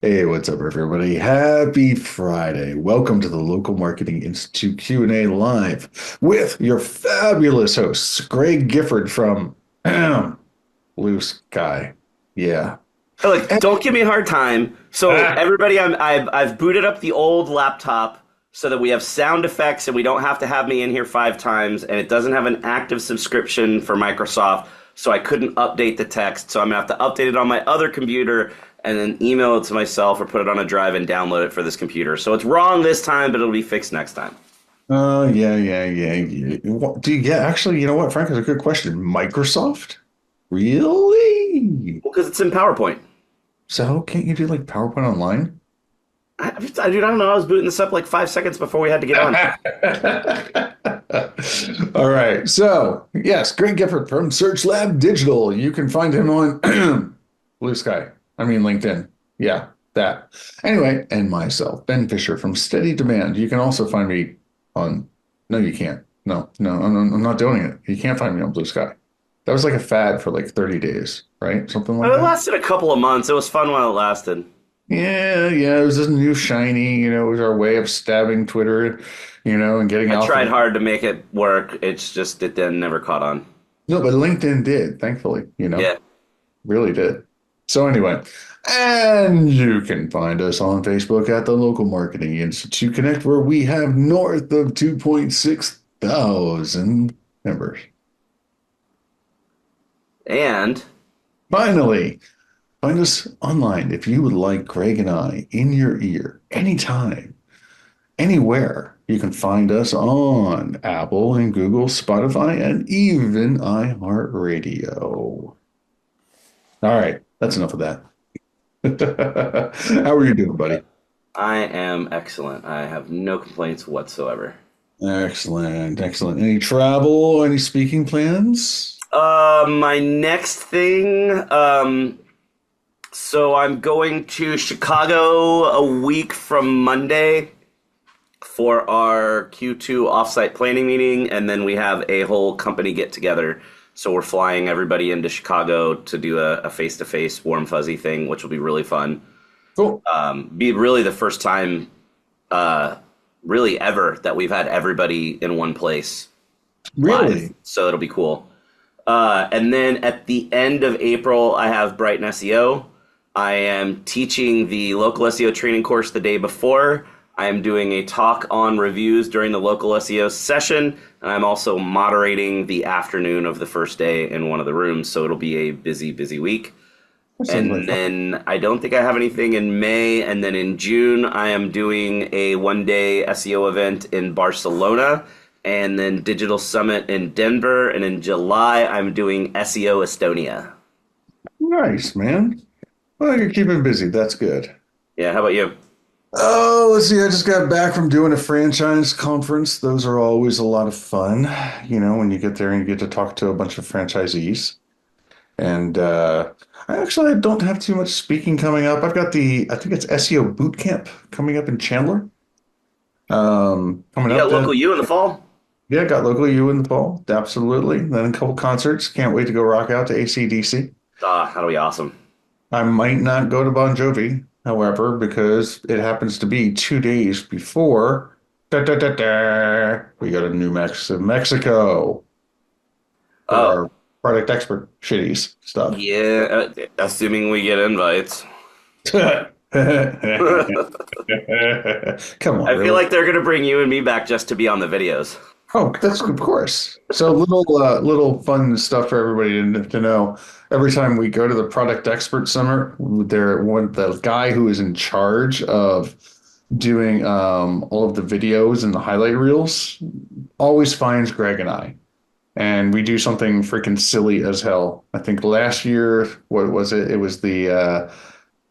Hey, what's up, everybody? Happy Friday. Welcome to the Local Marketing Institute Q&A Live with your fabulous hosts, Greg Gifford from Blue Sky. Yeah. Look, don't give me a hard time. So Ah, everybody, I've booted up the old laptop so that we have sound effects and we don't have to have me in here 5 times, and it doesn't have an active subscription for Microsoft, so I couldn't update the text. So I'm gonna have to update it on my other computer and then email it to myself or put it on a drive and download it for this computer. So it's wrong this time, but it'll be fixed next time. yeah. Actually, you know what, Frank, is a good question. Microsoft? Really? Well, because it's in PowerPoint. So can't you do like PowerPoint online? Dude, I don't know. I was booting this up like 5 seconds before we had to get on. All right. So, yes, Greg Gifford from Search Lab Digital. You can find him on Blue Sky. I mean, LinkedIn. Yeah, that. Anyway, and myself, Ben Fisher from Steady Demand. You can also find me on, no, you can't. No, I'm not doing it. You can't find me on Blue Sky. That was like a fad for like 30 days, right? Something like It that. lasted a couple of months. It was fun while it lasted. Yeah. It was this new shiny, it was our way of stabbing Twitter, and getting I alpha. tried hard to make it work. It's just it then never caught on. No, but LinkedIn did, thankfully, Yeah. really did. So anyway, and you can find us on Facebook at the Local Marketing Institute Connect, where we have north of 2.6 thousand members. And Finally, find us online if you would like Greg and I in your ear anytime, anywhere. You can find us on Apple and Google, Spotify, and even iHeartRadio. All right, that's enough of that. How are you doing, buddy? I am excellent. I have no complaints whatsoever. Excellent. Any travel, any speaking plans? My next thing, so I'm going to Chicago a week from Monday for our Q2 offsite planning meeting, and then we have a whole company get together. So we're flying everybody into Chicago to do a face-to-face warm fuzzy thing, which will be really fun. Cool. Be really the first time, uh, really ever, that we've had everybody in one place live. Really? So it'll be cool. And then at the end of April, I have Brighton SEO. I am teaching the local SEO training course the day before. I am doing a talk on reviews during the local SEO session. And I'm also moderating the afternoon of the first day in one of the rooms. So it'll be a busy, busy week. That sounds like And fun. then I don't think I have anything in May. And then in June, I am doing a 1 day SEO event in Barcelona and then Digital Summit in Denver. And in July, I'm doing SEO Estonia. Nice, man. Well, you're keeping busy. That's good. Yeah, how about you? Oh, let's see. I just got back from doing a franchise conference. Those are always a lot of fun, when you get there and you get to talk to a bunch of franchisees. And I don't have too much speaking coming up. I think it's SEO Boot Camp coming up in Chandler. Coming You up got then. local you in the fall? Yeah, got local you in the fall. Absolutely. Then a couple concerts. Can't wait to go rock out to AC/DC. Ah, that'll be awesome. I might not go to Bon Jovi, however, because it happens to be 2 days before we go to Mexico for Oh, our product expert shitties stuff. yeah, assuming we get invites. Come on, I feel really? like they're going to bring you and me back just to be on the videos. Oh, that's of course. So little fun stuff for everybody to know. Every time we go to the product expert summer, the guy who is in charge of doing all of the videos and the highlight reels always finds Greg and I. And we do something freaking silly as hell. I think last year, what was it? It was the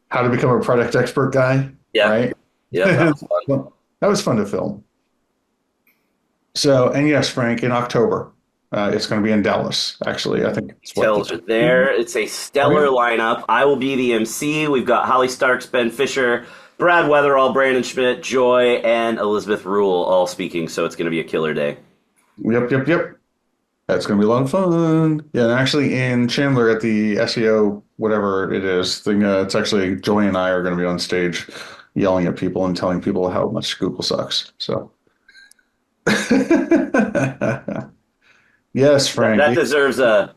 how to become a product expert guy, Yeah, right? yep, that was fun. Well, that was fun to film. So, and yes, Frank, in October, it's going to be in Dallas, actually. I think it's what the Details are there. It's a Oh, stellar yeah. lineup. I will be the MC. We've got Holly Starks, Ben Fisher, Brad Weatherall, Brandon Schmidt, Joy, and Elizabeth Rule all speaking. So it's going to be a killer day. Yep. That's going to be a lot of fun. Yeah, and actually in Chandler at the SEO, whatever it is, thing, it's actually Joy and I are going to be on stage yelling at people and telling people how much Google sucks. So, yes, Frank. That deserves a.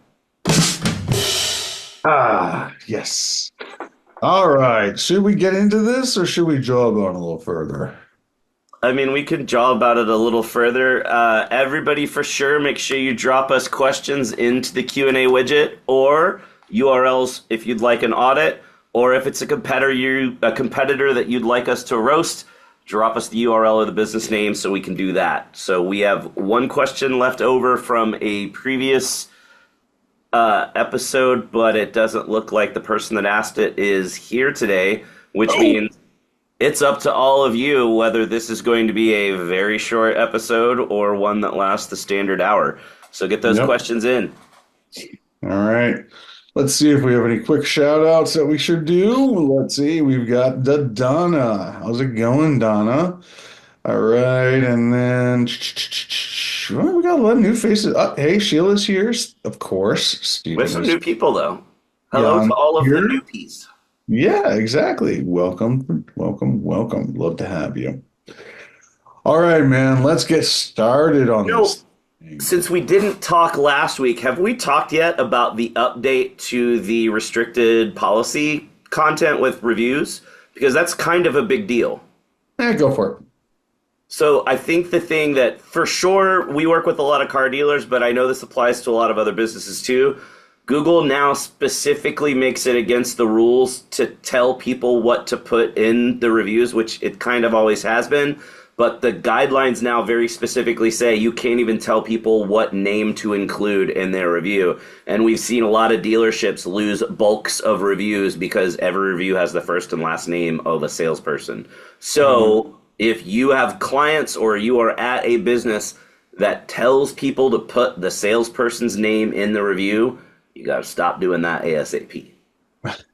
Ah, yes. All right. Should we get into this or should we job on a little further? I mean, we could jaw about it a little further. Everybody, for sure, make sure you drop us questions into the Q&A widget or URLs if you'd like an audit, or if it's a competitor that you'd like us to roast, drop us the URL or the business name so we can do that. So we have one question left over from a previous episode, but it doesn't look like the person that asked it is here today, which means it's up to all of you whether this is going to be a very short episode or one that lasts the standard hour. So get those Yep. questions in. All right. Let's see if we have any quick shout outs that we should do. Let's see. We've got the Donna. How's it going, Donna? All right. And then well, we got a lot of new faces. Hey, Sheila's here. Of course. We have Stephen some is new people, though. Hello Jan to all of the here. newbies. Yeah, exactly. Welcome, welcome, welcome. Love to have you. All right, man. Let's get started on You know, this thing. since we didn't talk last week, have we talked yet about the update to the restricted policy content with reviews? Because that's kind of a big deal. Go for it. So I think the thing that for sure we work with a lot of car dealers, but I know this applies to a lot of other businesses too. Google now specifically makes it against the rules to tell people what to put in the reviews, which it kind of always has been. But the guidelines now very specifically say you can't even tell people what name to include in their review. And we've seen a lot of dealerships lose bulks of reviews because every review has the first and last name of a salesperson. So if you have clients or you are at a business that tells people to put the salesperson's name in the review, you got to stop doing that ASAP.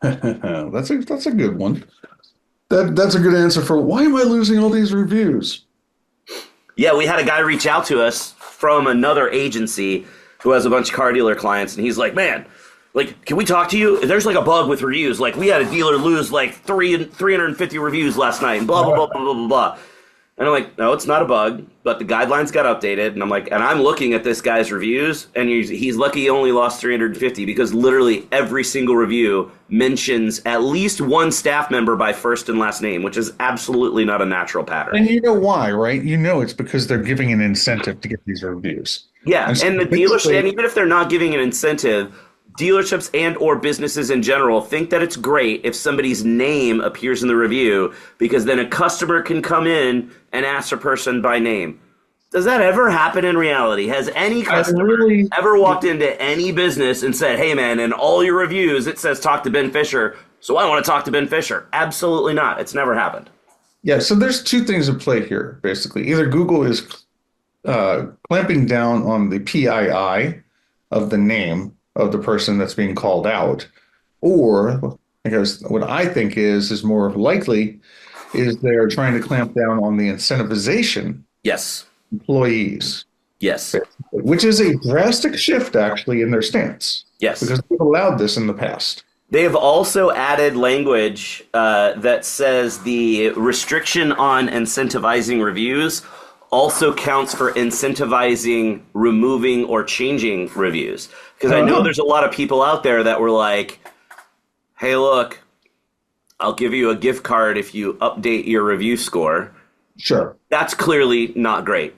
That's a good one. That's a good answer for why am I losing all these reviews? Yeah, we had a guy reach out to us from another agency who has a bunch of car dealer clients, and he's like, man, like, can we talk to you? There's like a bug with reviews. Like, we had a dealer lose like 350 reviews last night, and blah, blah, blah, blah, blah, blah, blah. And I'm like, no, it's not a bug, but the guidelines got updated. And I'm like, and I'm looking at this guy's reviews, and he's lucky he only lost 350 because literally every single review mentions at least one staff member by first and last name, which is absolutely not a natural pattern. And you know why, right? You know it's because they're giving an incentive to get these reviews. Yeah, And so and the dealership, and even if they're not giving an incentive, dealerships and or businesses in general think that it's great if somebody's name appears in the review because then a customer can come in and ask a person by name. Does that ever happen in reality? Has any customer ever walked into any business and said, hey man, in all your reviews it says talk to Ben Fisher, so I want to talk to Ben Fisher? Absolutely not. It's never happened. Yeah, so there's two things at play here, basically. Either Google is clamping down on the PII of the name of the person that's being called out, or because what I think is more likely is they're trying to clamp down on the incentivization Yes. employees, Yes. which is a drastic shift actually in their stance Yes. because they've allowed this in the past. They have also added language that says the restriction on incentivizing reviews also counts for incentivizing removing or changing reviews. Because I know there's a lot of people out there that were like, hey, look, I'll give you a gift card if you update your review score. Sure. That's clearly not great.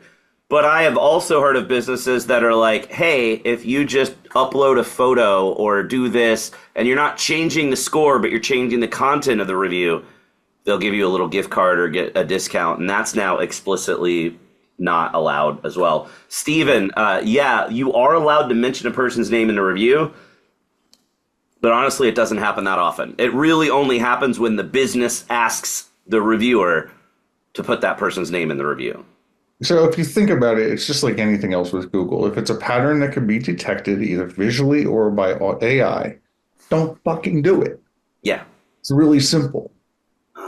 But I have also heard of businesses that are like, hey, if you just upload a photo or do this and you're not changing the score, but you're changing the content of the review, they'll give you a little gift card or get a discount. And that's now explicitly not allowed as well. Steven, yeah, you are allowed to mention a person's name in the review. But honestly, it doesn't happen that often. It really only happens when the business asks the reviewer to put that person's name in the review. So if you think about it, it's just like anything else with Google. If it's a pattern that can be detected either visually or by AI, don't fucking do it. Yeah. It's really simple.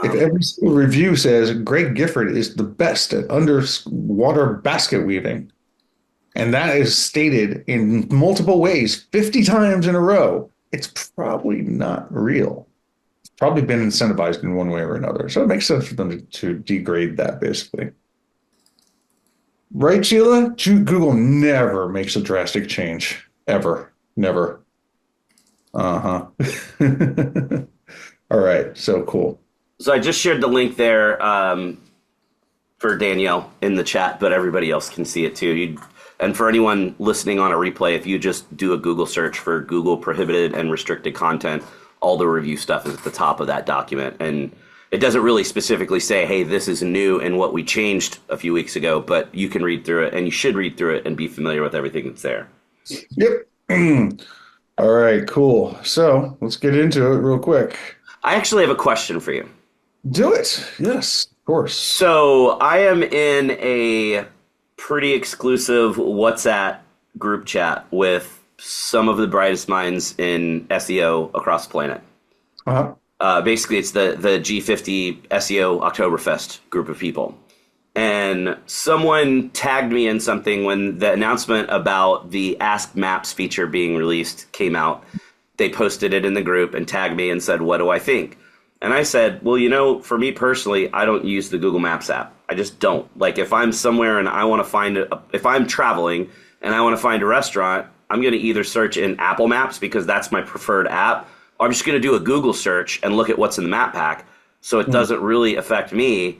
If every single review says Greg Gifford is the best at underwater basket weaving, and that is stated in multiple ways 50 times in a row, it's probably not real. It's probably been incentivized in one way or another. So it makes sense for them to degrade that, basically. Right, Sheila? Google never makes a drastic change, ever. Never. Uh-huh. All right, so cool. So I just shared the link there for Danielle in the chat, but everybody else can see it too. And for anyone listening on a replay, if you just do a Google search for Google prohibited and restricted content, all the review stuff is at the top of that document. And it doesn't really specifically say, hey, this is new and what we changed a few weeks ago, but you can read through it, and you should read through it and be familiar with everything that's there. Yep. All right, cool. So let's get into it real quick. I actually have a question for you. Do it. Yes, of course. So I am in a pretty exclusive WhatsApp group chat with some of the brightest minds in SEO across the planet. Uh-huh. Basically, it's the G50 SEO Oktoberfest group of people. And someone tagged me in something when the announcement about the Ask Maps feature being released came out. They posted it in the group and tagged me and said, what do I think? And I said, well, for me personally, I don't use the Google Maps app. I just don't. Like, if I'm somewhere and I want to find if I'm traveling and I want to find a restaurant, I'm going to either search in Apple Maps because that's my preferred app, or I'm just going to do a Google search and look at what's in the map pack. So it doesn't really affect me.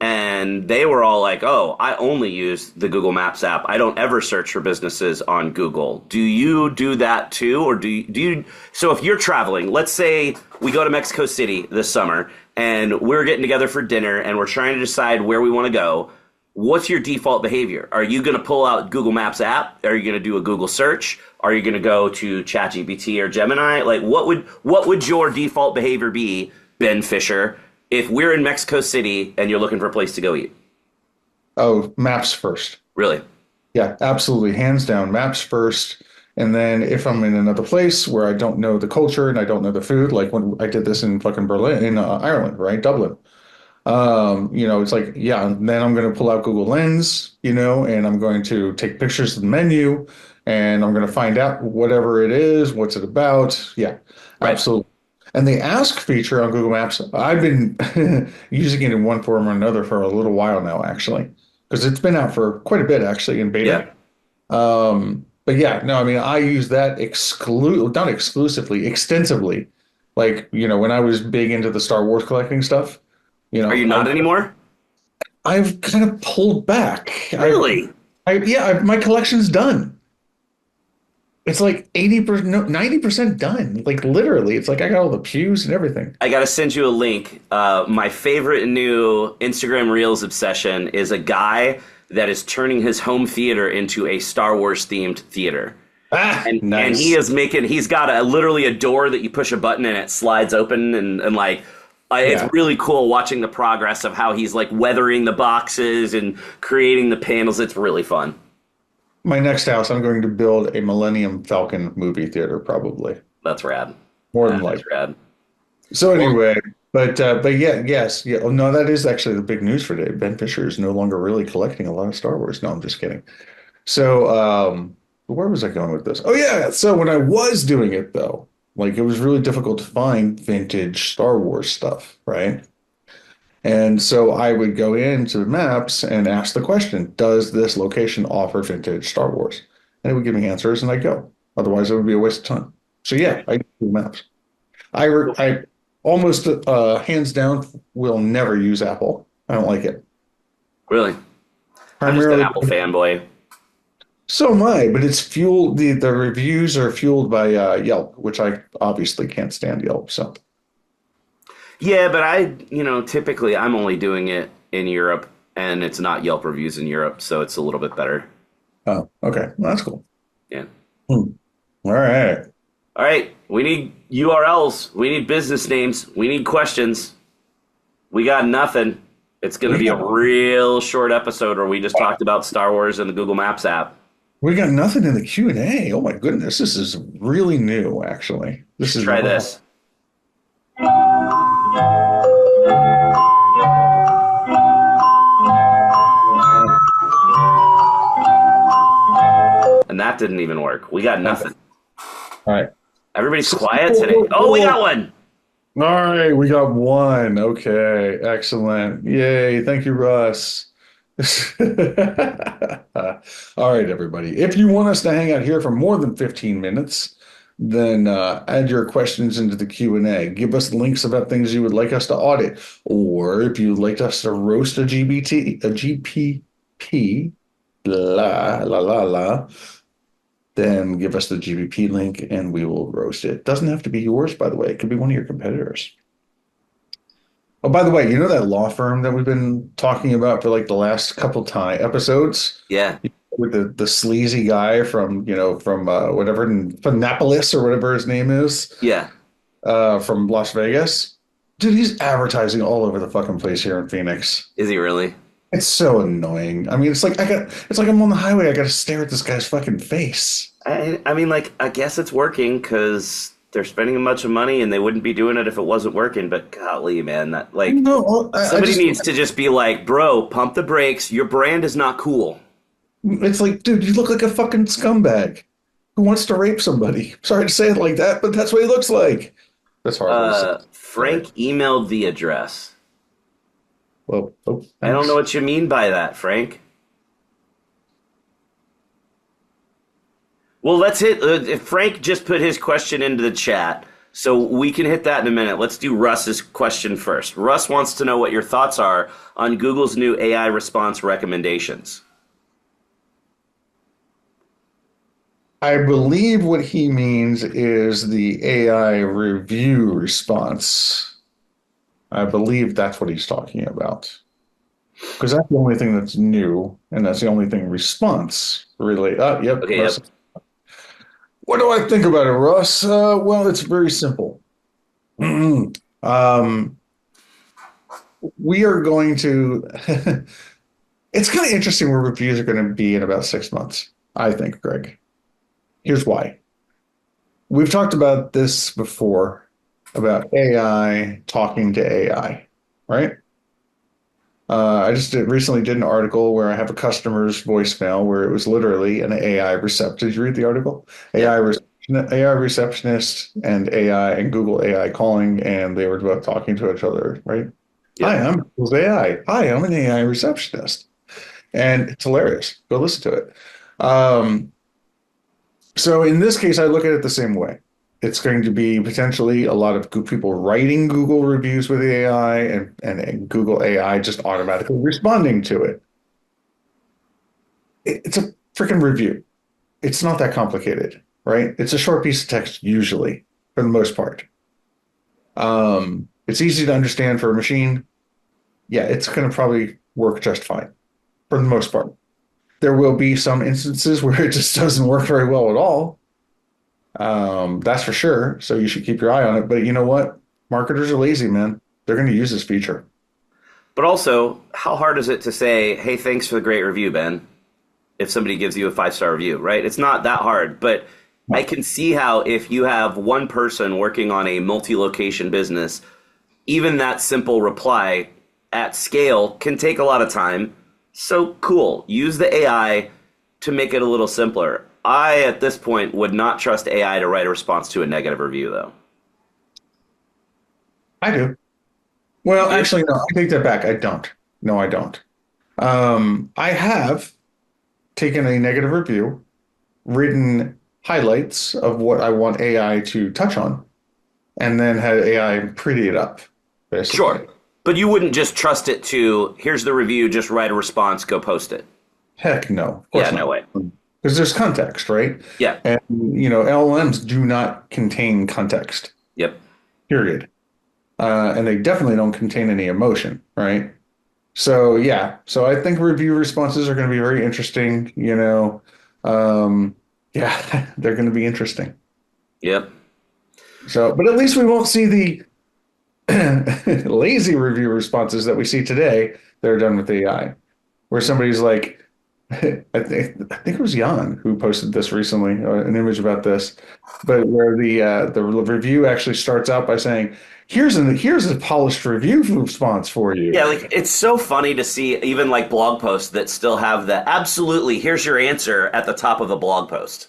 And they were all like, oh, I only use the Google Maps app. I don't ever search for businesses on Google. Do you do that too? Or do you? So if you're traveling, let's say we go to Mexico City this summer and we're getting together for dinner and we're trying to decide where we want to go. What's your default behavior? Are you going to pull out Google Maps app? Are you going to do a Google search? Are you going to go to ChatGPT or Gemini? Like, what would your default behavior be, Ben Fisher, if we're in Mexico City and you're looking for a place to go eat? Oh, maps first. Really? Yeah, absolutely. Hands down, maps first. And then if I'm in another place where I don't know the culture and I don't know the food, like when I did this in fucking Berlin, in Ireland, right? Dublin. It's like, yeah, and then I'm going to pull out Google Lens, and I'm going to take pictures of the menu and I'm going to find out whatever it is, what's it about. Yeah, Right. absolutely. And the Ask feature on Google Maps, I've been using it in one form or another for a little while now, actually, because it's been out for quite a bit, actually, in beta. Yeah. But yeah, no, I mean, I use that not exclusively, extensively. Like, when I was big into the Star Wars collecting stuff, Are you not anymore? I've kind of pulled back. Really? My collection's done. It's like 80%, no, 90% done. Like literally, it's like I got all the pews and everything. I got to send you a link. My favorite new Instagram Reels obsession is a guy that is turning his home theater into a Star Wars themed theater. And Nice. he's got literally a door that you push a button and it slides open and like, Yeah. it's really cool watching the progress of how he's like weathering the boxes and creating the panels. It's really fun. My next house, I'm going to build a Millennium Falcon movie theater, probably. That's rad. More than That's likely. rad. So anyway, but yeah, yes, yeah. Oh, no, that is actually the big news for today. Ben Fisher is no longer really collecting a lot of Star Wars. No, I'm just kidding. So, where was I going with this? Oh yeah, so when I was doing it though, like it was really difficult to find vintage Star Wars stuff, right? And so I would go into maps and ask the question, does this location offer vintage Star Wars? And it would give me answers and I'd go. Otherwise, it would be a waste of time. So yeah, I do maps. I almost hands down will never use Apple. I don't like it. Really? I'm just an Apple fanboy. So am I, but it's fueled, the reviews are fueled by Yelp, which I obviously can't stand Yelp. So Yeah, but typically I'm only doing it in Europe and it's not Yelp reviews in Europe, so it's a little bit better. oh, okay. Well, that's cool. Yeah. Hmm. All right. All right. We need URLs. We need business names. We need questions. We got nothing. It's going to be a real short episode where we just talked about Star Wars and the Google Maps app. We got nothing in the Q&A. Oh my goodness, this is really new, actually. This is Try this. that didn't even work. We got Okay. nothing. All right. Everybody's So, quiet today. Oh, we got one. all right, we got one. Okay, excellent. Yay. Thank you, Russ. All right, everybody. If you want us to hang out here for more than 15 minutes, then add your questions into the Q&A. Give us links about things you would like us to audit, or if you'd like us to roast a GPP, la la la la, then give us the GBP link and we will roast it. Doesn't have to be yours, by the way. It could be one of your competitors. Oh, by the way, you know that law firm that we've been talking about for like the last couple time episodes Yeah, with the sleazy guy from, from whatever, from Annapolis or whatever his name is, yeah. from Las Vegas. Dude, he's advertising all over the fucking place here in Phoenix. Is he really? It's so annoying. I mean, it's like I'm on the highway. I got to stare at this guy's fucking face. I mean, like, I guess it's working because they're spending a bunch of money and they wouldn't be doing it if it wasn't working. But golly, man, that like No, I somebody just, needs to just be like, bro, pump the brakes. Your brand is not cool. it's like, dude, you look like a fucking scumbag who wants to rape somebody. Sorry to say it like that, but that's what he looks like. That's horrible to say. Frank Sorry. emailed the address. Well, oh, I don't know thanks. what you mean by that, Frank. Well, let's hit. If Frank just put his question into the chat, so we can hit that in a minute. Let's do Russ's question first. Russ wants to know what your thoughts are on Google's new AI response recommendations. I believe what he means is the AI review response. I believe that's what he's talking about. Because that's the only thing that's new, and that's the only thing response really. Yep, Okay, Russ. yep. What do I think about it, Russ? Well, it's very simple. Um, we are going to. It's kind of interesting where reviews are going to be in about 6 months, I think, Greg. Here's why. We've talked about this before about AI talking to AI, right? I just recently did an article where I have a customer's voicemail where it was literally an AI receptionist. Did you read the article? Yeah, AI receptionist and AI and Google AI calling, and they were both talking to each other, right? Hi, yep. I'm Google's AI. Hi, I'm an AI receptionist, and it's hilarious. Go listen to it. Um, so in this case, I look at it the same way. It's going to be potentially a lot of people writing Google reviews with AI and Google AI just automatically responding to it. It's a freaking review. It's not that complicated, right? It's a short piece of text usually, for the most part. It's easy to understand for a machine. Yeah, it's going to probably work just fine for the most part. There will be some instances where it just doesn't work very well at all. That's for sure. So you should keep your eye on it. But you know what? Marketers are lazy, man. They're going to use this feature. But also, how hard is it to say, "Hey, thanks for the great review, Ben"? If somebody gives you a 5-star review, right? It's not that hard, but I No. can see how if you have one person working on a multi-location business, even that simple reply at scale can take a lot of time. So cool. Use the AI to make it a little simpler. I, at this point, would not trust AI to write a response to a negative review, though. I do. You Well, do? actually, no, I take that back. I don't. No, I don't. I have taken a negative review, written highlights of what I want AI to touch on, and then had AI pretty it up, basically. Sure. But you wouldn't just trust it to, here's the review, just write a response, go post it. Heck no, of Yeah, course no not. way. Because there's context, right? Yeah. And, LLMs do not contain context, Yep. period. And they definitely don't contain any emotion, right? So, yeah. So I think review responses are going to be very interesting, Yeah, they're going to be interesting. Yep. So, but at least we won't see the lazy review responses that we see today that are done with AI, where somebody's like, I think it was Jan who posted this recently, an image about this, but where the review actually starts out by saying, here's a polished review response for Yeah, you." like it's so funny to see even like blog posts that still have the absolutely here's your answer at the top of the blog post.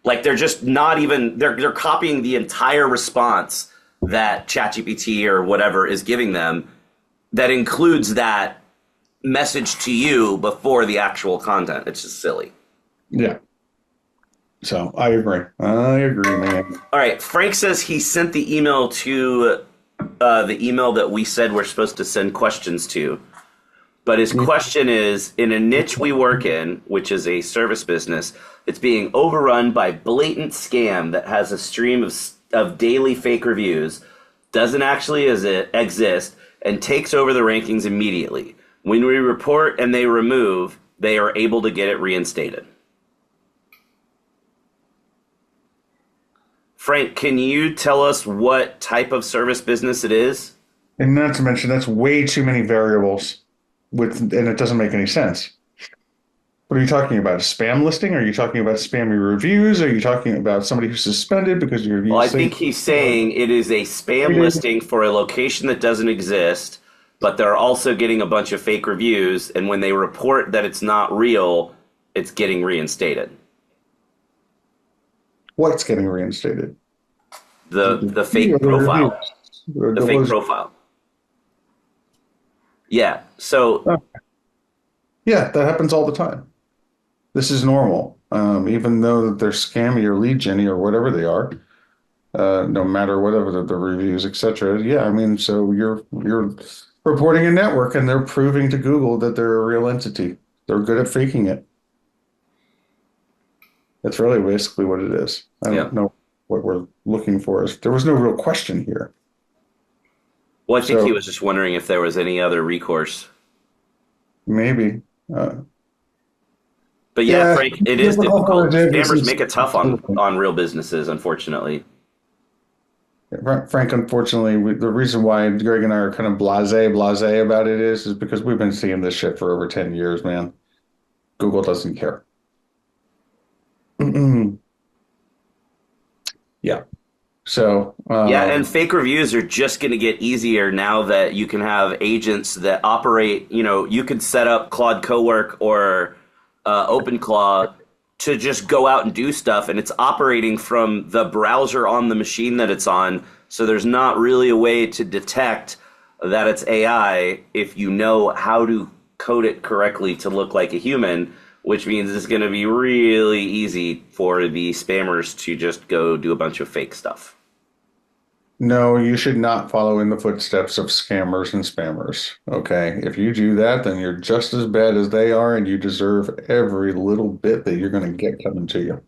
Like they're just not even they're copying the entire response that ChatGPT or whatever is giving them that includes that message to you before the actual content. It's just silly. Yeah. So I agree, man. All right, Frank says he sent the email to the email that we said we're supposed to send questions to. But his question is in a niche we work in, which is a service business, it's being overrun by blatant scam that has a stream of daily fake reviews, doesn't actually exist, and takes over the rankings immediately. When we report and they remove, they are able to get it reinstated. Frank, can you tell us what type of service business it is? And not to mention that's way too many variables and it doesn't make any sense. What are you talking about? A spam listing? Are you talking about spammy reviews? Are you talking about somebody who's suspended because your Well, I reviews say think he's saying it is a spam listing for a location that doesn't exist, but they're also getting a bunch of fake reviews, and when they report that it's not real, it's getting reinstated. what's getting reinstated? The The fake reviews. profile. The fake Was, profile. Yeah. So yeah, that happens all the time. This is normal. Even though that they're scammy or lead genny or whatever they are, no matter whatever the reviews, etc. Yeah, I mean, so you're reporting a network and they're proving to Google that they're a real entity. They're good at faking it. That's really basically what it is. I yeah. don't know what we're looking for. There was no real question here. Well, I think he So was just wondering if there was any other recourse. maybe, uh, But yeah, yeah, Frank, it is difficult for a difficult. business. Spammers make it tough Absolutely. on real businesses, unfortunately. Frank, unfortunately, the reason why Greg and I are kind of blasé about it is because we've been seeing this shit for over 10 years, man. Google doesn't care. Yeah. So, Yeah, and fake reviews are just going to get easier now that you can have agents that operate. You know, you could set up Claude Cowork or OpenClaw to just go out and do stuff, and it's operating from the browser on the machine that it's on. So there's not really a way to detect that it's AI if you know how to code it correctly to look like a human, which means it's going to be really easy for the spammers to just go do a bunch of fake stuff. no, you should not follow in the footsteps of scammers and spammers. Okay. If you do that, then you're just as bad as they are, and you deserve every little bit that you're going to get coming to you.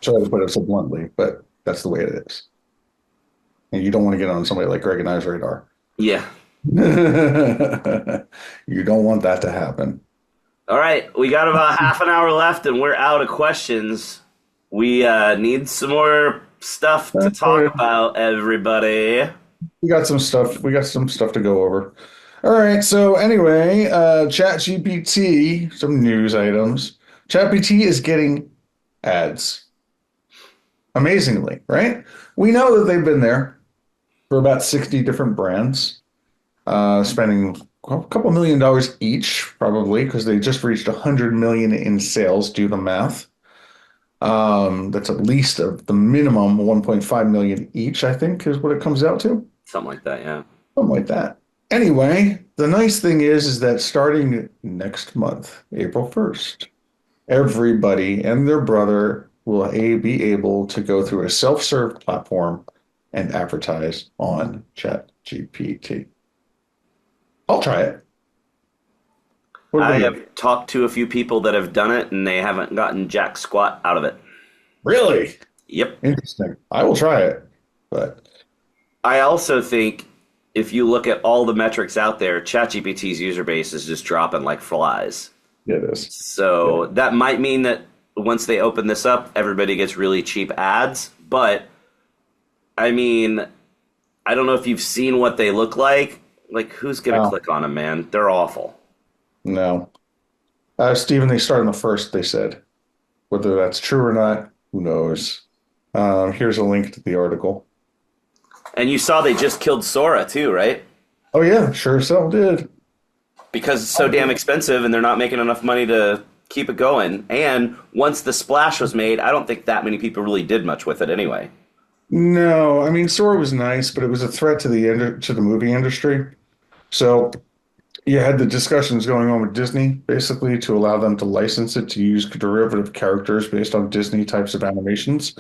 Sorry to put it so bluntly, but that's the way it is. And you don't want to get on somebody like Greg and I's radar. Yeah. You don't want that to happen. All right, we got about half an hour left, and we're out of questions. We need some more stuff to That's all talk right. about, everybody. We got some stuff to go over. All right. So anyway, ChatGPT, some news items. ChatGPT is getting ads. Amazingly, right? We know that they've been there for about 60 different brands, spending a couple $1 million each, probably, because they just reached 100 million in sales. Do the math. That's at least the minimum 1.5 million each, I think, is what it comes out to. Something like that, yeah. Something like that. Anyway, the nice thing is that starting next month, April 1st, everybody and their brother will be able to go through a self-serve platform and advertise on ChatGPT. I'll try it. What I about you? have talked to a few people that have done it, and they haven't gotten jack squat out of it. Really? Yep. Interesting. I will try it, but I also think if you look at all the metrics out there, ChatGPT's user base is just dropping like flies. it is. Yeah. So that might mean that once they open this up, everybody gets really cheap ads. But I mean, I don't know if you've seen what they look like. Like, who's gonna No, click on them, man? They're awful. no. Stephen, they start on the first, they said. Whether that's true or not, who knows? Here's a link to the article. And you saw they just killed Sora too, right? Oh yeah, sure so did. Because it's so damn expensive and they're not making enough money to keep it going. And once the splash was made, I don't think that many people really did much with it anyway. No, I mean Sora was nice, but it was a threat to the movie industry. So you had the discussions going on with Disney, basically, to allow them to license it to use derivative characters based on Disney types of animations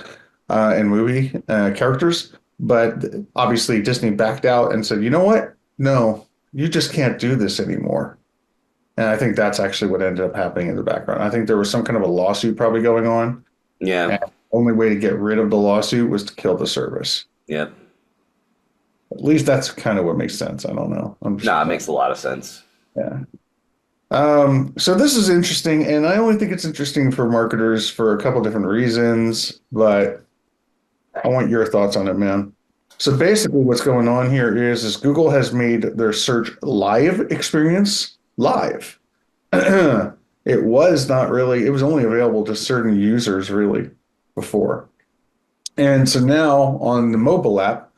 and movie characters. But obviously, Disney backed out and said, you know what? No, you just can't do this anymore. And I think that's actually what ended up happening in the background. I think there was some kind of a lawsuit probably going on. Yeah. And the only way to get rid of the lawsuit was to kill the service. Yeah. At least that's kind of what makes sense. I don't know. I'm just, Nah, it makes a lot of sense. yeah. So this is interesting, and I only think it's interesting for marketers for a couple different reasons, but I want your thoughts on it, man. So basically what's going on here is Google has made their search live experience live. It was not really, it was only available to certain users really before. And so now on the mobile app,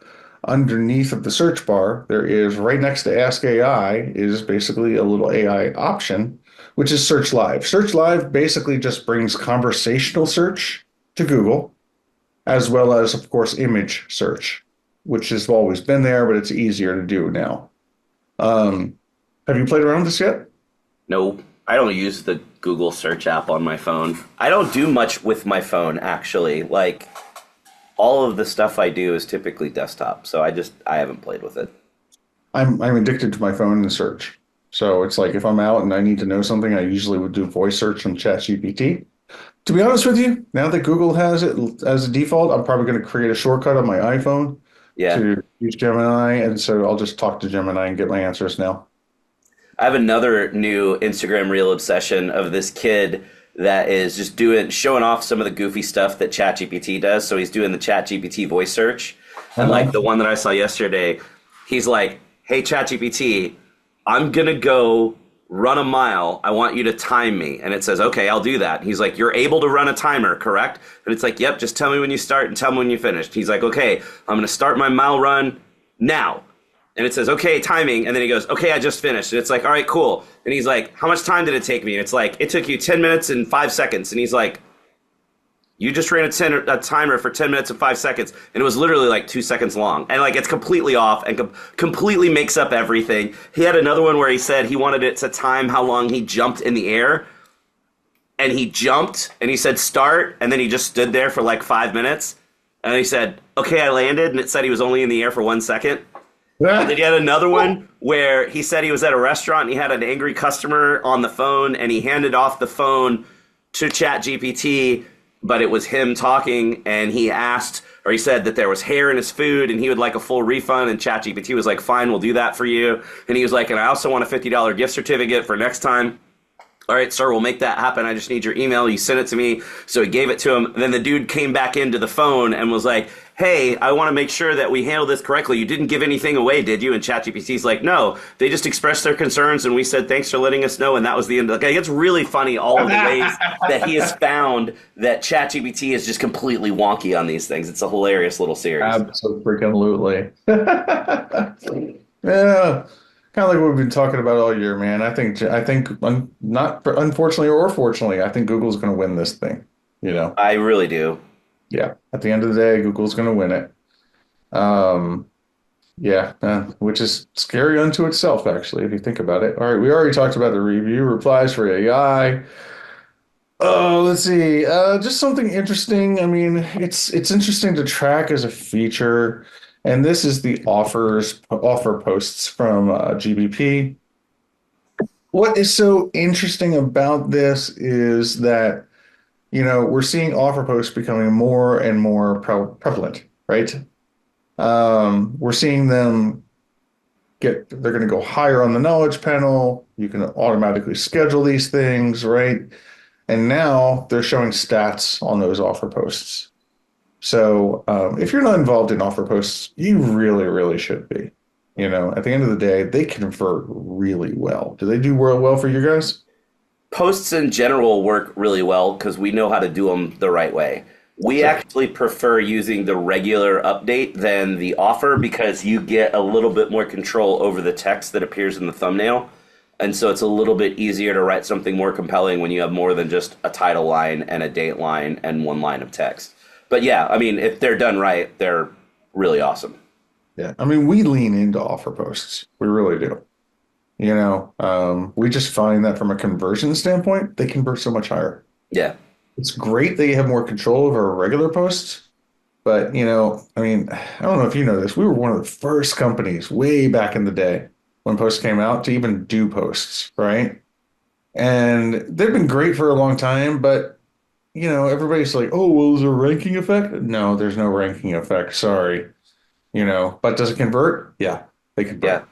underneath of the search bar, there is right next to Ask AI is basically a little AI option, which is Search Live. Search Live basically just brings conversational search to Google, as well as, of course, image search, which has always been there, but it's easier to do now. Um, have you played around with this yet? No, I don't use the Google search app on my phone. I don't do much with my phone, actually. Like, all of the stuff I do is typically desktop, so I haven't played with it. I'm addicted to my phone and search. So it's like if I'm out and I need to know something, I usually would do voice search on ChatGPT. To be honest with you, now that Google has it as a default, I'm probably going to create a shortcut on my iPhone Yeah. to use Gemini, and so I'll just talk to Gemini and get my answers now. I have another new Instagram reel obsession of this kid that is just showing off some of the goofy stuff that ChatGPT does. So he's doing the ChatGPT voice search. And like Uh-huh. the one that I saw yesterday, he's like, "Hey ChatGPT, I'm gonna go run a mile. I want you to time me." And it says, "Okay, I'll do that." He's like, "You're able to run a timer, correct?" And it's like, "Yep, just tell me when you start and tell me when you finished." He's like, "Okay, I'm gonna start my mile run now." And it says, "Okay, timing." And then he goes, "Okay, I just finished." And it's like, "All right, cool." And he's like, "How much time did it take me?" And it's like, "It took you 10 minutes and 5 seconds." And he's like, "You just ran a timer for 10 minutes and 5 seconds." And it was literally like 2 seconds long. And like, it's completely off and completely makes up everything. He had another one where he said he wanted it to time how long he jumped in the air. And he jumped and he said, "Start." And then he just stood there for like 5 minutes. And he said, "Okay, I landed." And it said he was only in the air for 1 second. And then he had another one where he said he was at a restaurant and he had an angry customer on the phone and he handed off the phone to ChatGPT, but it was him talking and he asked, or he said that there was hair in his food and he would like a full refund, and ChatGPT was like, "Fine, we'll do that for you." And he was like, "And I also want a $50 gift certificate for next time." "All right, sir, we'll make that happen. I just need your email." You sent it to me. So he gave it to him. And then the dude came back into the phone and was like, "Hey, I want to make sure that we handle this correctly. You didn't give anything away, did you?" And ChatGPT's like, "No, they just expressed their concerns and we said, thanks for letting us know." And that was the end. Like, it's really funny all of the ways that he has found that ChatGPT is just completely wonky on these things. It's a hilarious little series. Absolutely. Yeah, kind of like what we've been talking about all year, man. Not unfortunately or fortunately, I think Google's going to win this thing. You know, I really do. yeah. At the end of the day, Google's going to win it. Um, yeah, which is scary unto itself, actually, if you think about it. All right, we already talked about the review replies for AI. Oh, let's see. Just something interesting. I mean, it's interesting to track as a feature, and this is the offer posts from GBP. What is so interesting about this is that, we're seeing offer posts becoming more and more prevalent, right? We're seeing them they're going to go higher on the knowledge panel. You can automatically schedule these things, right? And now they're showing stats on those offer posts. So if you're not involved in offer posts, you really, really should be. At the end of the day, they convert really well. Do they do well for you guys? Posts in general work really well because we know how to do them the right way. We Sure. actually prefer using the regular update than the offer because you get a little bit more control over the text that appears in the thumbnail. And so it's a little bit easier to write something more compelling when you have more than just a title line and a date line and one line of text. But yeah, I mean, if they're done right, they're really awesome. Yeah. I mean, we lean into offer posts. We really do. We just find that from a conversion standpoint, they convert so much higher. Yeah, It's great that you have more control over regular posts, but I mean, I don't know if you know this. We were one of the first companies way back in the day when posts came out to even do posts, right? And they've been great for a long time, but everybody's like, oh, well, is there a ranking effect? No, there's no ranking effect. Sorry. But does it convert? Yeah, they yeah. convert.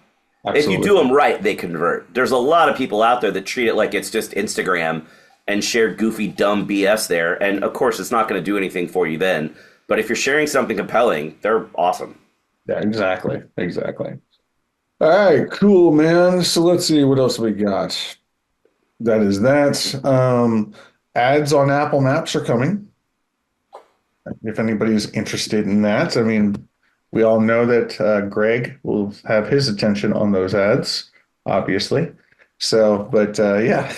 If you Absolutely. do them right, they convert. There's a lot of people out there that treat it like it's just Instagram and share goofy, dumb BS there. And of course, it's not going to do anything for you then. But if you're sharing something compelling, they're awesome. Yeah, exactly. Exactly. All right, cool, man. So let's see what else we got. That is that. Ads on Apple Maps are coming. If anybody's interested in that, I mean, we all know that Greg will have his attention on those ads, obviously. So, but yeah,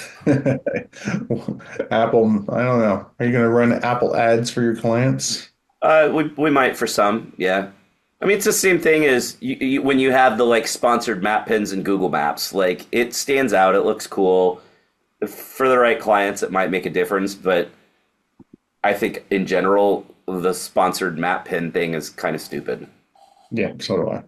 Apple, I don't know. Are you going to run Apple ads for your clients? We might for some, yeah. I mean, it's the same thing as when you have the like sponsored map pins in Google Maps. Like it stands out, it looks cool. For the right clients, it might make a difference, but I think in general, the sponsored map pin thing is kind of stupid. Yeah, so do I.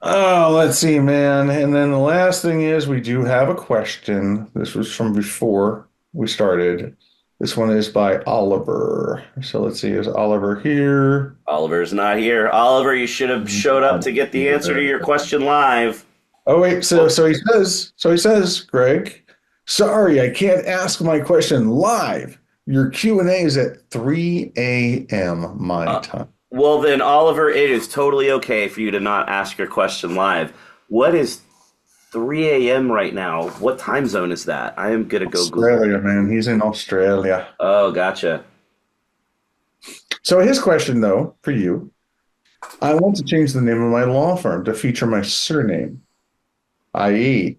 Oh, let's see, man. And then the last thing is we do have a question. This was from before we started. This one is by Oliver. So let's see, is Oliver here? Oliver's not here. Oliver, you should have showed up to get the answer to your question live. Oh wait, so Well, so he says, Greg, sorry, I can't ask my question live. Your Q&A is at 3 a.m. my uh, time. well, then, Oliver, it is totally okay for you to not ask your question live. What is 3 a.m. right now? What time zone is that? I am gonna go Google. Australia, man. He's in Australia. Oh, gotcha. So his question, though, for you, I want to change the name of my law firm to feature my surname, i.e.,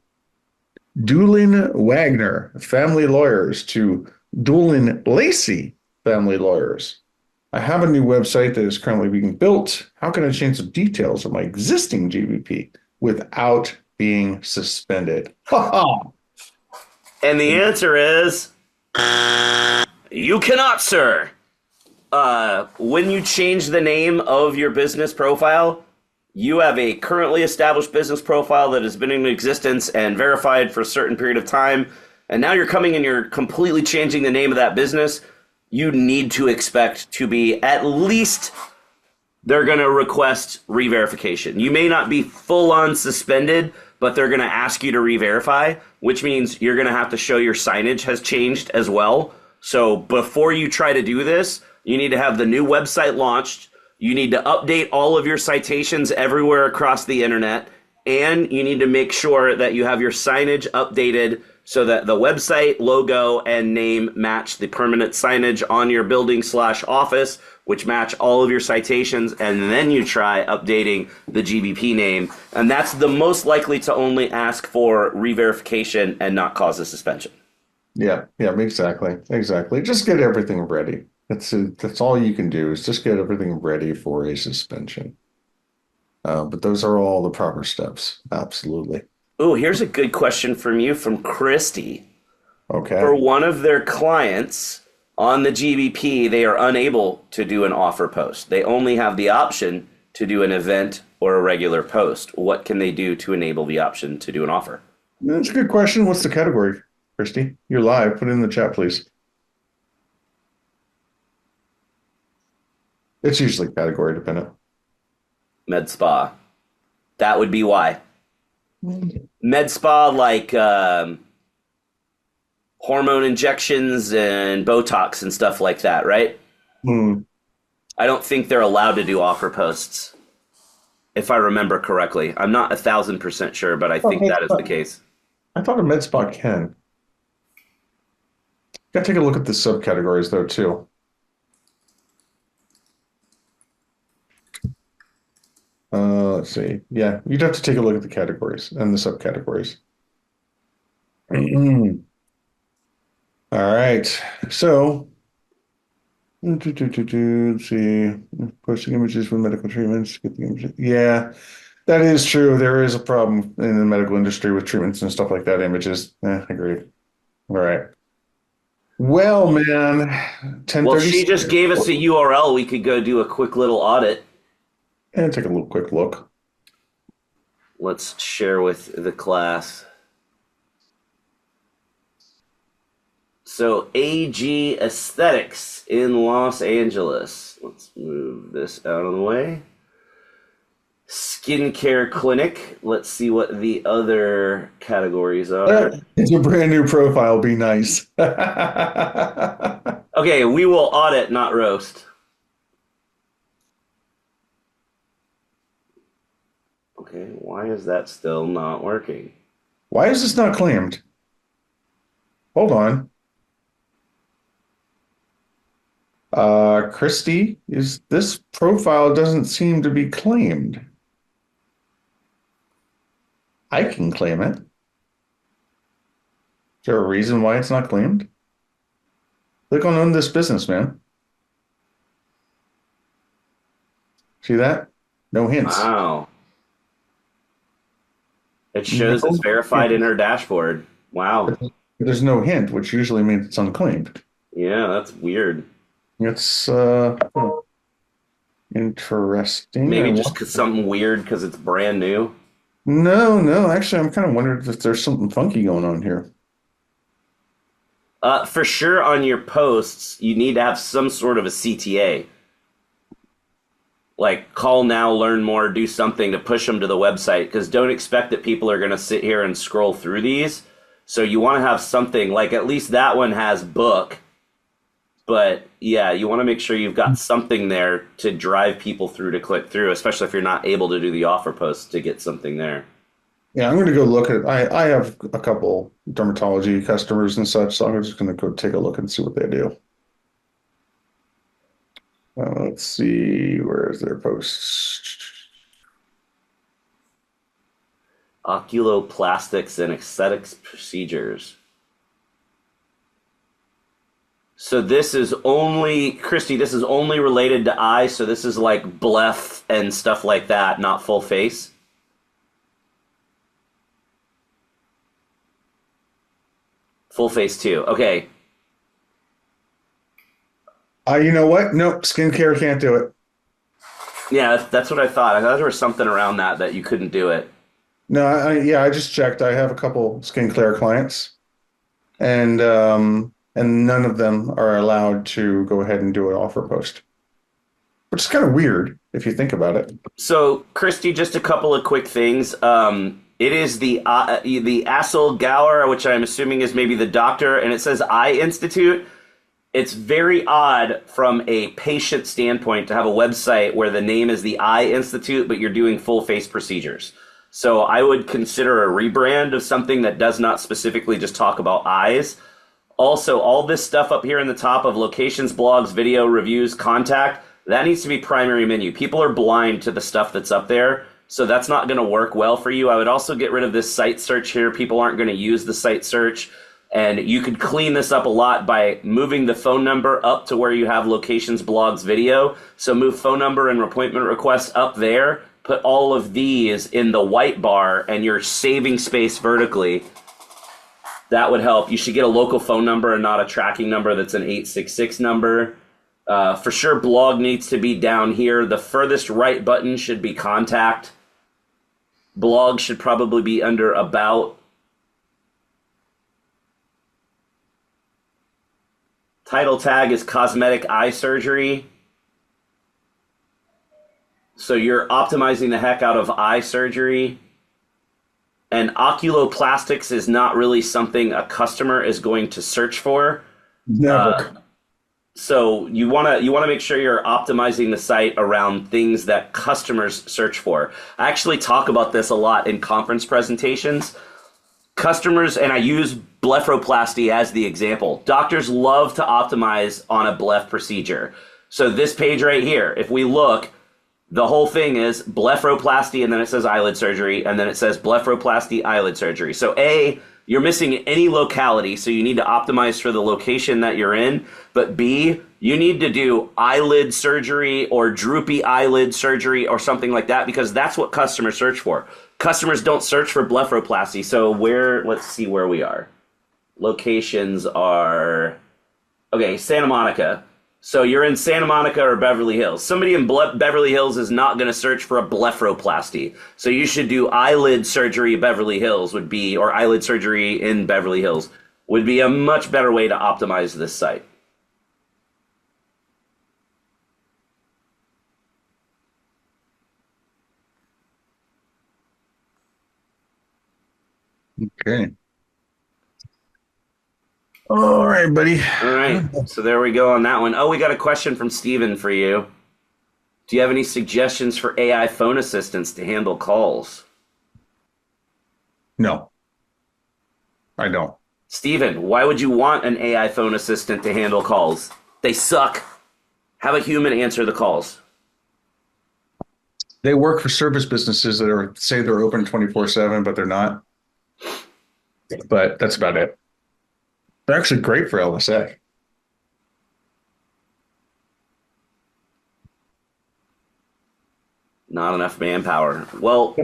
Doolin Wagner Family Lawyers to Doolin Lacey Family Lawyers. I have a new website that is currently being built. How can I change the details of my existing GBP without being suspended? Ha ha! And the answer is you cannot, sir. When you change the name of your business profile, you have a currently established business profile that has been in existence and verified for a certain period of time, and now you're coming and you're completely changing the name of that business. You need to expect to be at least they're going to request re-verification. You may not be full on suspended, but they're going to ask you to re-verify, which means you're going to have to show your signage has changed as well. So before you try to do this, you need to have the new website launched. You need to update all of your citations everywhere across the internet. And you need to make sure that you have your signage updated so that the website, logo, and name match the permanent signage on your building slash office, which match all of your citations. And then you try updating the GBP name. And that's the most likely to only ask for re-verification and not cause a suspension. Yeah, yeah, exactly, exactly. Just get everything ready. That's all you can do is just get everything ready for a suspension. But those are all the proper steps. Absolutely. Oh, here's a good question from you from Christy. For Okay. one of their clients on the GBP, they are unable to do an offer post. They only have the option to do an event or a regular post. What can they do to enable the option to do an offer? That's a good question. What's the category, Christy? You're live. Put it in the chat, please. It's usually category dependent. Med spa. That would be why. Med spa, like hormone injections and Botox and stuff like that, right? Hmm. I don't think they're allowed to do offer posts, if I remember correctly. I'm not 1,000% sure, but I think that is the case. I thought a med spa can. Got to take a look at the subcategories though too. Let's see. Yeah, you'd have to take a look at the categories and the subcategories. All right. So, let's see. Posting images for medical treatments. Get the images. Yeah, that is true. There is a problem in the medical industry with treatments and stuff like that. Images. I agree. All right. Well, man, Well, she just 10:36. gave us a URL. We could go do a quick little audit. And take a little quick look. Let's share with the class. So AG Aesthetics in Los Angeles. Let's move this out of the way. Skincare Clinic. Let's see what the other categories are. It's a brand new profile. Be nice. Okay, we will audit, not roast. Okay, why is that still not working? Why is this not claimed? Hold on. Christy, is this profile doesn't seem to be claimed. I can claim it. Is there a reason why it's not claimed? Click on own this business, man. See that? No hints. Wow. It shows it's No verified in hint. her dashboard. Wow. There's no hint, which usually means it's unclaimed. Yeah, that's weird. It's interesting. Maybe just cause something weird because it's brand new. No, no. Actually, I'm kind of wondering if there's something funky going on here. For sure, on your posts, you need to have some sort of a CTA. Like call now, learn more, do something to push them to the website. Because don't expect that people are going to sit here and scroll through these. So you want to have something like at least that one has book. But yeah, you want to make sure you've got something there to drive people through to click through, especially if you're not able to do the offer post to get something there. Yeah, I'm going to go look at. I have a couple dermatology customers and such, so I'm just going to go take a look and see what they do. Let's see, where is their posts? Oculoplastics and aesthetics procedures. So this is only, Christy, this is only related to eyes, so this is like bleph and stuff like that, not full face. Full face too. Okay. You know what? Nope, skincare can't do it. Yeah, that's what I thought. I thought there was something around that you couldn't do it. No, yeah, I just checked. I have a couple skincare clients, and none of them are allowed to go ahead and do an offer post, which is kind of weird if you think about it. So, Christy, just a couple of quick things. It is the Assel Gower, which I'm assuming is maybe the doctor, and it says Eye Institute. It's very odd from a patient standpoint to have a website where the name is the Eye Institute, but you're doing full face procedures. So I would consider a rebrand of something that does not specifically just talk about eyes. Also, all this stuff up here in the top of locations, blogs, video, reviews, contact, that needs to be primary menu. People are blind to the stuff that's up there, so that's not going to work well for you. I would also get rid of this site search here. People aren't going to use the site search. And you could clean this up a lot by moving the phone number up to where you have locations, blogs, video. So move phone number and appointment requests up there. Put all of these in the white bar, and you're saving space vertically. That would help. You should get a local phone number and not a tracking number that's an 866 number. For sure, blog needs to be down here. The furthest right button should be contact. Blog should probably be under about. Title tag is cosmetic eye surgery. So you're optimizing the heck out of eye surgery. And oculoplastics is not really something a customer is going to search for. Never. So you want to make sure you're optimizing the site around things that customers search for. I actually talk about this a lot in conference presentations. Customers, and I use blepharoplasty as the example. Doctors love to optimize on a bleph procedure. So this page right here, if we look, the whole thing is blepharoplasty, and then it says eyelid surgery, and then it says blepharoplasty eyelid surgery. So A, you're missing any locality, so you need to optimize for the location that you're in. But B, you need to do eyelid surgery or droopy eyelid surgery or something like that, because that's what customers search for. Customers don't search for blepharoplasty. So let's see where we are. Locations are, okay, Santa Monica. So you're in Santa Monica or Beverly Hills. Somebody in Beverly Hills is not going to search for a blepharoplasty. So you should do eyelid surgery Beverly Hills would be, or eyelid surgery in Beverly Hills would be a much better way to optimize this site. Okay. All right, buddy. All right. So there we go on that one. Oh, we got a question from Steven for you. Do you have any suggestions for AI phone assistants to handle calls? No, I don't. Steven, why would you want an AI phone assistant to handle calls? They suck. Have a human answer the calls. They work for service businesses that are say they're open 24/7, but they're not. But that's about it. They're actually great for LSA. Not enough manpower. Well,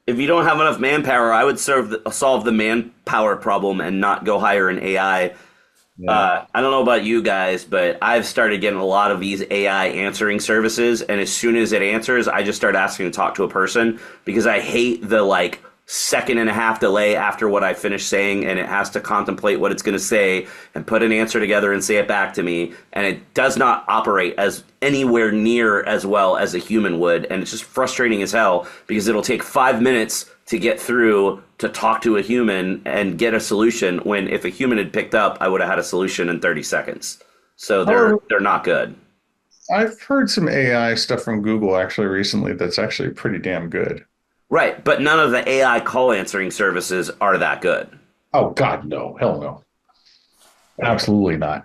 if you don't have enough manpower, I would solve the manpower problem and not go hire an AI. Yeah. I don't know about you guys, but I've started getting a lot of these AI answering services, and as soon as it answers, I just start asking to talk to a person because I hate the like second and a half delay after what I finish saying, and it has to contemplate what it's going to say and put an answer together and say it back to me, and it does not operate as anywhere near as well as a human would, and it's just frustrating as hell because it'll take 5 minutes to get through to talk to a human and get a solution, when if a human had picked up, I would have had a solution in 30 seconds. So Oh, they're not good. I've heard some AI stuff from Google actually recently that's actually pretty damn good. Right, but none of the AI call answering services are that good. Oh God, no. Hell no. Absolutely not.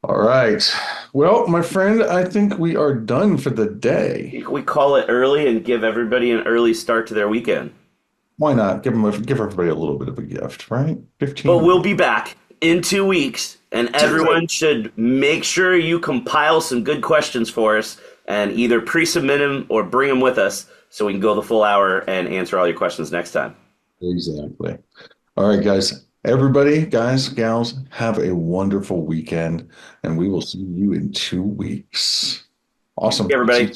All right. Well, my friend, I think we are done for the day. We call it early and give everybody an early start to their weekend. Why not give everybody a little bit of a gift, right? But 15 we'll minutes. be back in 2 weeks, and everyone should make sure you compile some good questions for us and either pre-submit them or bring them with us so we can go the full hour and answer all your questions next time. Exactly. All right, guys. Everybody, guys, gals, have a wonderful weekend, and we will see you in 2 weeks. Hey, Awesome. See everybody. you.